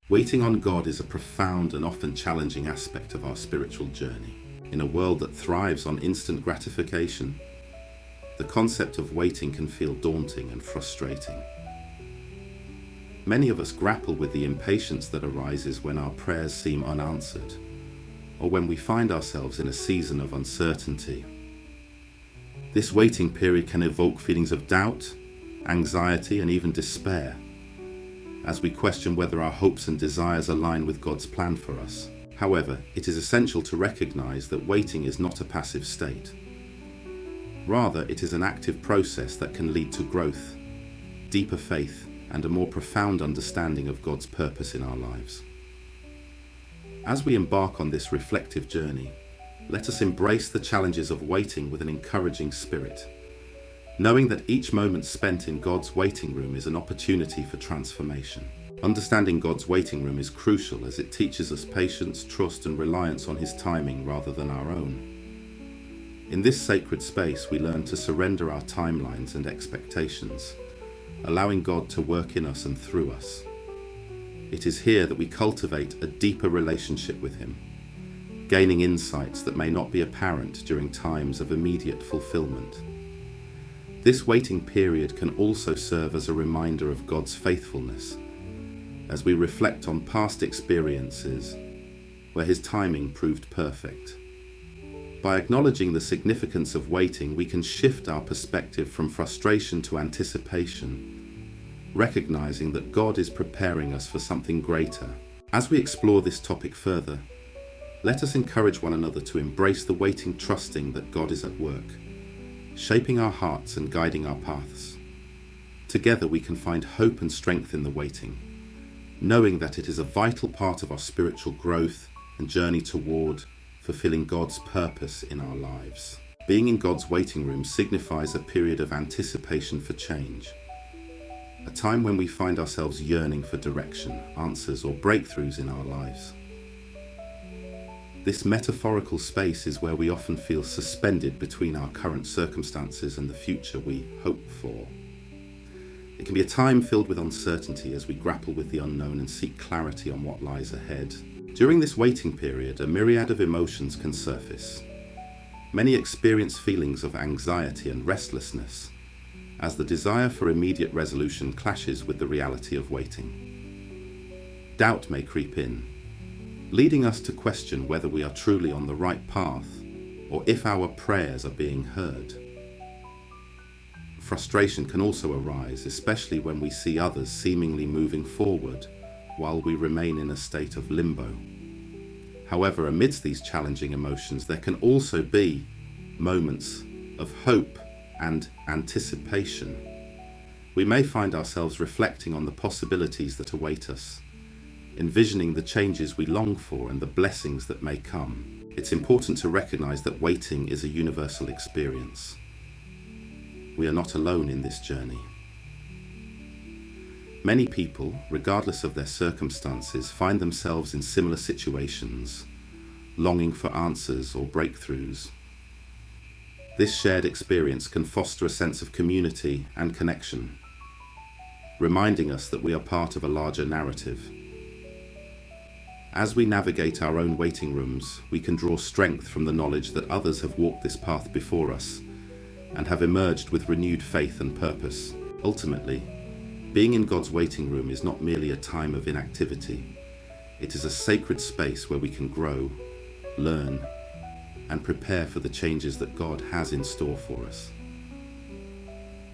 Waiting on God is a profound and often challenging aspect of our spiritual journey. In a world that thrives on instant gratification, the concept of waiting can feel daunting and frustrating. Many of us grapple with the impatience that arises when our prayers seem unanswered, or when we find ourselves in a season of uncertainty. This waiting period can evoke feelings of doubt, anxiety, and even despair, as we question whether our hopes and desires align with God's plan for us. However, it is essential to recognize that waiting is not a passive state. Rather, it is an active process that can lead to growth, deeper faith, and a more profound understanding of God's purpose in our lives. As we embark on this reflective journey, let us embrace the challenges of waiting with an encouraging spirit, knowing that each moment spent in God's waiting room is an opportunity for transformation. Understanding God's waiting room is crucial as it teaches us patience, trust, and reliance on His timing rather than our own. In this sacred space, we learn to surrender our timelines and expectations, allowing God to work in us and through us. It is here that we cultivate a deeper relationship with Him, gaining insights that may not be apparent during times of immediate fulfillment. This waiting period can also serve as a reminder of God's faithfulness, as we reflect on past experiences where His timing proved perfect. By acknowledging the significance of waiting, we can shift our perspective from frustration to anticipation, recognizing that God is preparing us for something greater. As we explore this topic further, let us encourage one another to embrace the waiting, trusting that God is at work, shaping our hearts and guiding our paths. Together we can find hope and strength in the waiting, knowing that it is a vital part of our spiritual growth and journey toward fulfilling God's purpose in our lives. Being in God's waiting room signifies a period of anticipation for change, a time when we find ourselves yearning for direction, answers, or breakthroughs in our lives. This metaphorical space is where we often feel suspended between our current circumstances and the future we hope for. It can be a time filled with uncertainty as we grapple with the unknown and seek clarity on what lies ahead. During this waiting period, a myriad of emotions can surface. Many experience feelings of anxiety and restlessness, as the desire for immediate resolution clashes with the reality of waiting. Doubt may creep in, leading us to question whether we are truly on the right path or if our prayers are being heard. Frustration can also arise, especially when we see others seemingly moving forward while we remain in a state of limbo. However, amidst these challenging emotions, there can also be moments of hope and anticipation. We may find ourselves reflecting on the possibilities that await us, envisioning the changes we long for and the blessings that may come. It's important to recognize that waiting is a universal experience. We are not alone in this journey. Many people, regardless of their circumstances, find themselves in similar situations, longing for answers or breakthroughs. This shared experience can foster a sense of community and connection, reminding us that we are part of a larger narrative. As we navigate our own waiting rooms, we can draw strength from the knowledge that others have walked this path before us and have emerged with renewed faith and purpose. Ultimately, being in God's waiting room is not merely a time of inactivity. It is a sacred space where we can grow, learn, and prepare for the changes that God has in store for us.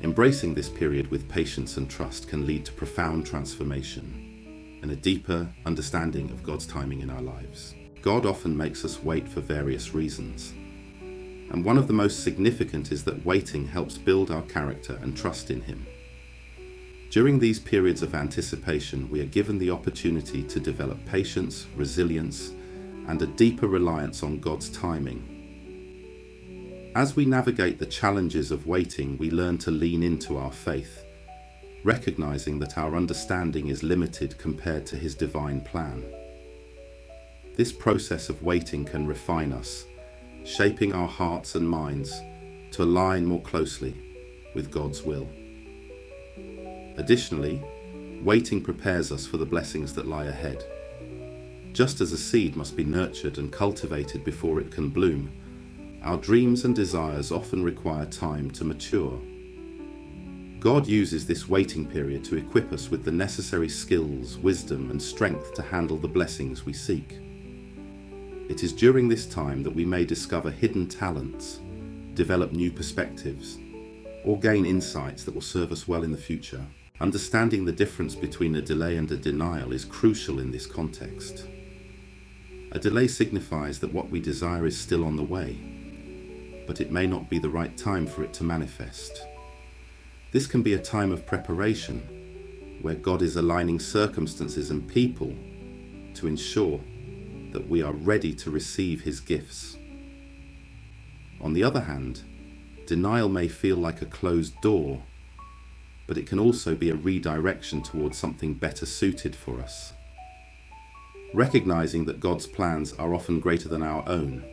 Embracing this period with patience and trust can lead to profound transformation and a deeper understanding of God's timing in our lives. God often makes us wait for various reasons, and one of the most significant is that waiting helps build our character and trust in Him. During these periods of anticipation, we are given the opportunity to develop patience, resilience, and a deeper reliance on God's timing. As we navigate the challenges of waiting, we learn to lean into our faith, recognizing that our understanding is limited compared to His divine plan. This process of waiting can refine us, shaping our hearts and minds to align more closely with God's will. Additionally, Waiting prepares us for the blessings that lie ahead. Just as a seed must be nurtured and cultivated before it can bloom, our dreams and desires often require time to mature. God uses this waiting period to equip us with the necessary skills, wisdom, and strength to handle the blessings we seek. It is during this time that we may discover hidden talents, develop new perspectives, or gain insights that will serve us well in the future. Understanding the difference between a delay and a denial is crucial in this context. A delay signifies that what we desire is still on the way, but it may not be the right time for it to manifest. This can be a time of preparation, where God is aligning circumstances and people to ensure that we are ready to receive His gifts. On the other hand, denial may feel like a closed door, but it can also be a redirection towards something better suited for us. Recognizing that God's plans are often greater than our own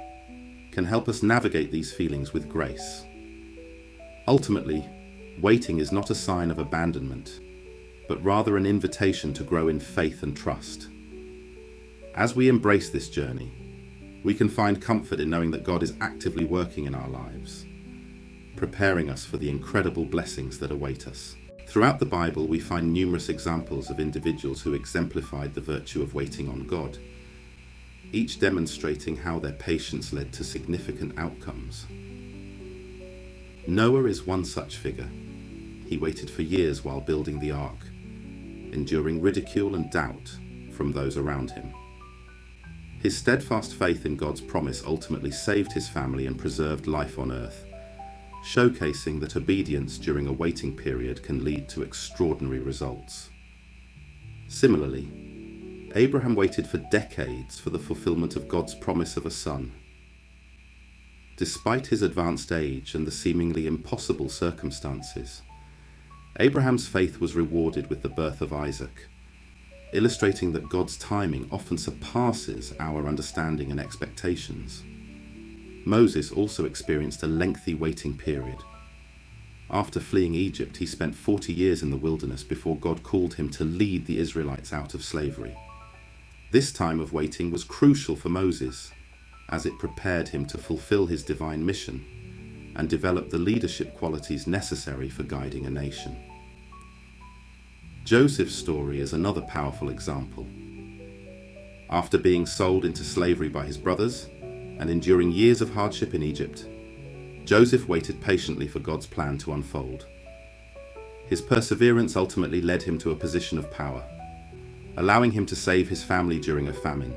can help us navigate these feelings with grace. Ultimately, waiting is not a sign of abandonment, but rather an invitation to grow in faith and trust. As we embrace this journey, we can find comfort in knowing that God is actively working in our lives, preparing us for the incredible blessings that await us. Throughout the Bible, we find numerous examples of individuals who exemplified the virtue of waiting on God, each demonstrating how their patience led to significant outcomes. Noah is one such figure. He waited for years while building the ark, enduring ridicule and doubt from those around him. His steadfast faith in God's promise ultimately saved his family and preserved life on earth, showcasing that obedience during a waiting period can lead to extraordinary results. Similarly, Abraham waited for decades for the fulfillment of God's promise of a son. Despite his advanced age and the seemingly impossible circumstances, Abraham's faith was rewarded with the birth of Isaac, illustrating that God's timing often surpasses our understanding and expectations. Moses also experienced a lengthy waiting period. After fleeing Egypt, he spent 40 years in the wilderness before God called him to lead the Israelites out of slavery. This time of waiting was crucial for Moses, as it prepared him to fulfill his divine mission and develop the leadership qualities necessary for guiding a nation. Joseph's story is another powerful example. After being sold into slavery by his brothers and enduring years of hardship in Egypt, Joseph waited patiently for God's plan to unfold. His perseverance ultimately led him to a position of power, allowing him to save his family during a famine,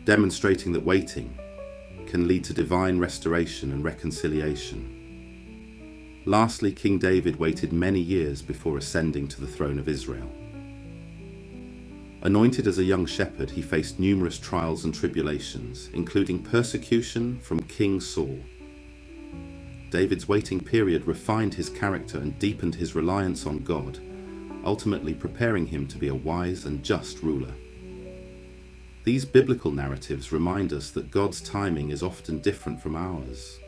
demonstrating that waiting can lead to divine restoration and reconciliation. Lastly, King David waited many years before ascending to the throne of Israel. Anointed as a young shepherd, he faced numerous trials and tribulations, including persecution from King Saul. David's waiting period refined his character and deepened his reliance on God, ultimately preparing him to be a wise and just ruler. These biblical narratives remind us that God's timing is often different from ours.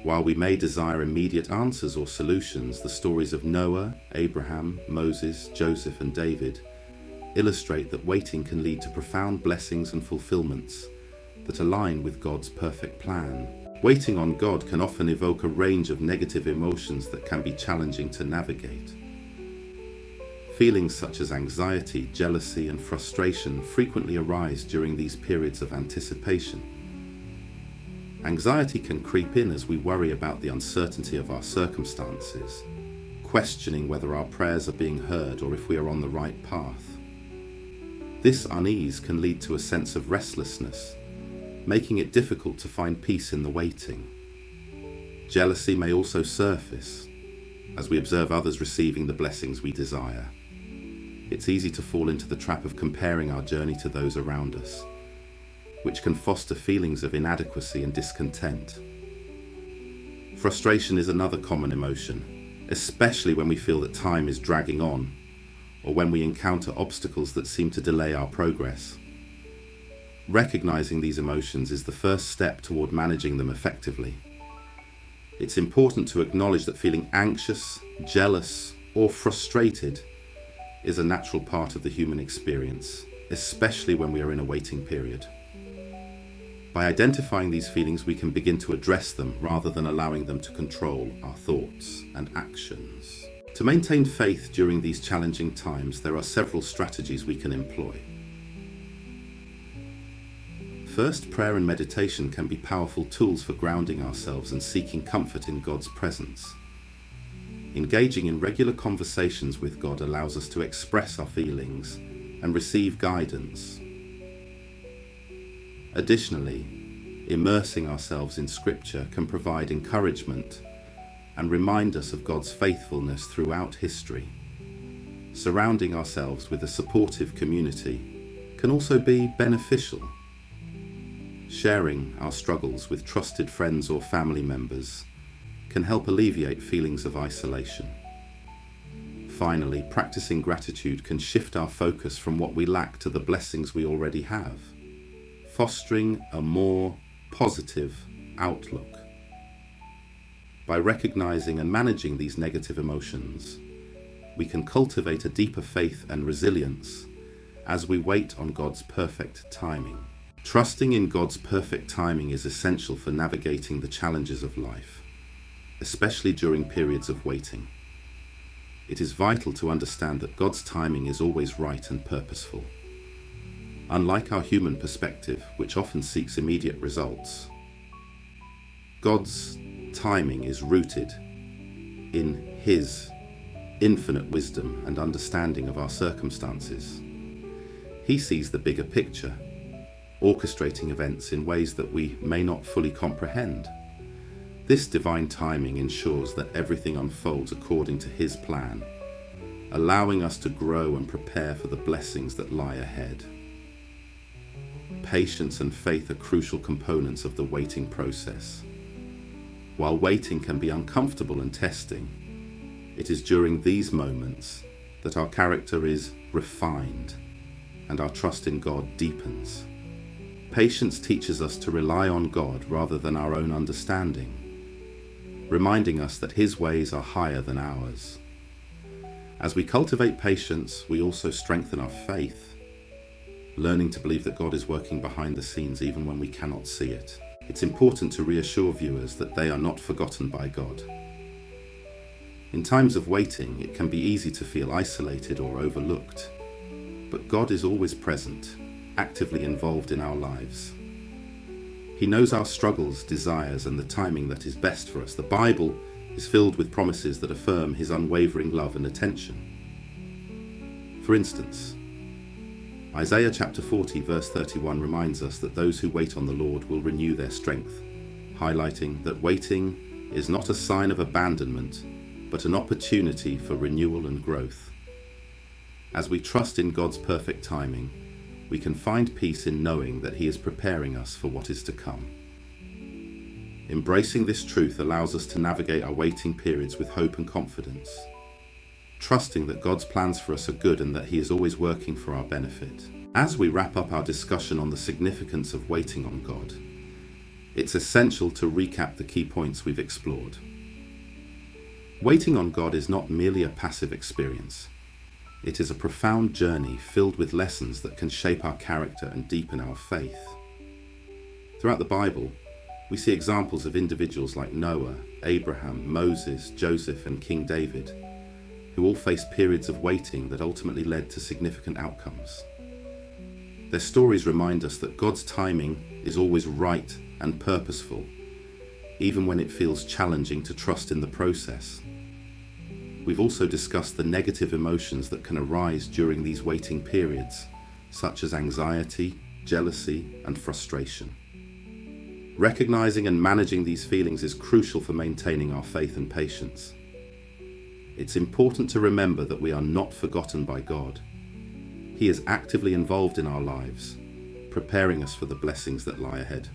While we may desire immediate answers or solutions, the stories of Noah, Abraham, Moses, Joseph, and David illustrate that waiting can lead to profound blessings and fulfillments that align with God's perfect plan. Waiting on God can often evoke a range of negative emotions that can be challenging to navigate. Feelings such as anxiety, jealousy, and frustration frequently arise during these periods of anticipation. Anxiety can creep in as we worry about the uncertainty of our circumstances, questioning whether our prayers are being heard or if we are on the right path. This unease can lead to a sense of restlessness, making it difficult to find peace in the waiting. Jealousy may also surface as we observe others receiving the blessings we desire. It's easy to fall into the trap of comparing our journey to those around us, which can foster feelings of inadequacy and discontent. Frustration is another common emotion, especially when we feel that time is dragging on, or when we encounter obstacles that seem to delay our progress. Recognizing these emotions is the first step toward managing them effectively. It's important to acknowledge that feeling anxious, jealous, or frustrated is a natural part of the human experience, especially when we are in a waiting period. By identifying these feelings, we can begin to address them rather than allowing them to control our thoughts and actions. To maintain faith during these challenging times, there are several strategies we can employ. First, prayer and meditation can be powerful tools for grounding ourselves and seeking comfort in God's presence. Engaging in regular conversations with God allows us to express our feelings and receive guidance. Additionally, immersing ourselves in Scripture can provide encouragement and remind us of God's faithfulness throughout history. Surrounding ourselves with a supportive community can also be beneficial. Sharing our struggles with trusted friends or family members can help alleviate feelings of isolation. Finally, practicing gratitude can shift our focus from what we lack to the blessings we already have, fostering a more positive outlook. By recognizing and managing these negative emotions, we can cultivate a deeper faith and resilience as we wait on God's perfect timing. Trusting in God's perfect timing is essential for navigating the challenges of life, especially during periods of waiting. It is vital to understand that God's timing is always right and purposeful. Unlike our human perspective, which often seeks immediate results, God's timing is rooted in His infinite wisdom and understanding of our circumstances. He sees the bigger picture, orchestrating events in ways that we may not fully comprehend. This divine timing ensures that everything unfolds according to His plan, allowing us to grow and prepare for the blessings that lie ahead. Patience and faith are crucial components of the waiting process. While waiting can be uncomfortable and testing, it is during these moments that our character is refined and our trust in God deepens. Patience teaches us to rely on God rather than our own understanding, reminding us that His ways are higher than ours. As we cultivate patience, we also strengthen our faith, learning to believe that God is working behind the scenes even when we cannot see it. It's important to reassure viewers that they are not forgotten by God. In times of waiting, it can be easy to feel isolated or overlooked, but God is always present, actively involved in our lives. He knows our struggles, desires, and the timing that is best for us. The Bible is filled with promises that affirm His unwavering love and attention. For instance, Isaiah chapter 40 verse 31 reminds us that those who wait on the Lord will renew their strength, highlighting that waiting is not a sign of abandonment, but an opportunity for renewal and growth. As we trust in God's perfect timing, we can find peace in knowing that He is preparing us for what is to come. Embracing this truth allows us to navigate our waiting periods with hope and confidence, trusting that God's plans for us are good and that He is always working for our benefit. As we wrap up our discussion on the significance of waiting on God, it's essential to recap the key points we've explored. Waiting on God is not merely a passive experience. It is a profound journey filled with lessons that can shape our character and deepen our faith. Throughout the Bible, we see examples of individuals like Noah, Abraham, Moses, Joseph, and King David, who all faced periods of waiting that ultimately led to significant outcomes. Their stories remind us that God's timing is always right and purposeful, even when it feels challenging to trust in the process. We've also discussed the negative emotions that can arise during these waiting periods, such as anxiety, jealousy, and frustration. Recognizing and managing these feelings is crucial for maintaining our faith and patience. It's important to remember that we are not forgotten by God. He is actively involved in our lives, preparing us for the blessings that lie ahead.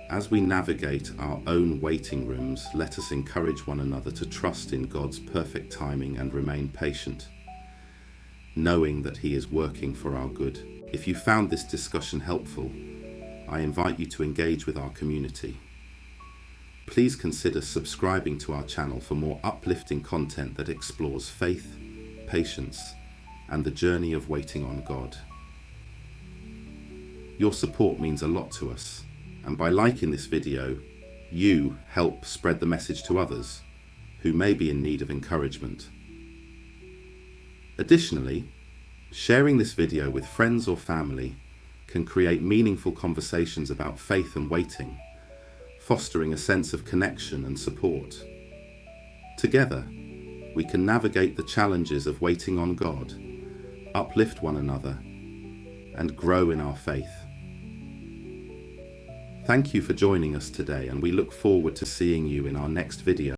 As we navigate our own waiting rooms, let us encourage one another to trust in God's perfect timing and remain patient, knowing that He is working for our good. If you found this discussion helpful, I invite you to engage with our community. Please consider subscribing to our channel for more uplifting content that explores faith, patience, and the journey of waiting on God. Your support means a lot to us, and by liking this video, you help spread the message to others who may be in need of encouragement. Additionally, sharing this video with friends or family can create meaningful conversations about faith and waiting, fostering a sense of connection and support. Together, we can navigate the challenges of waiting on God, uplift one another, and grow in our faith. Thank you for joining us today, and we look forward to seeing you in our next video.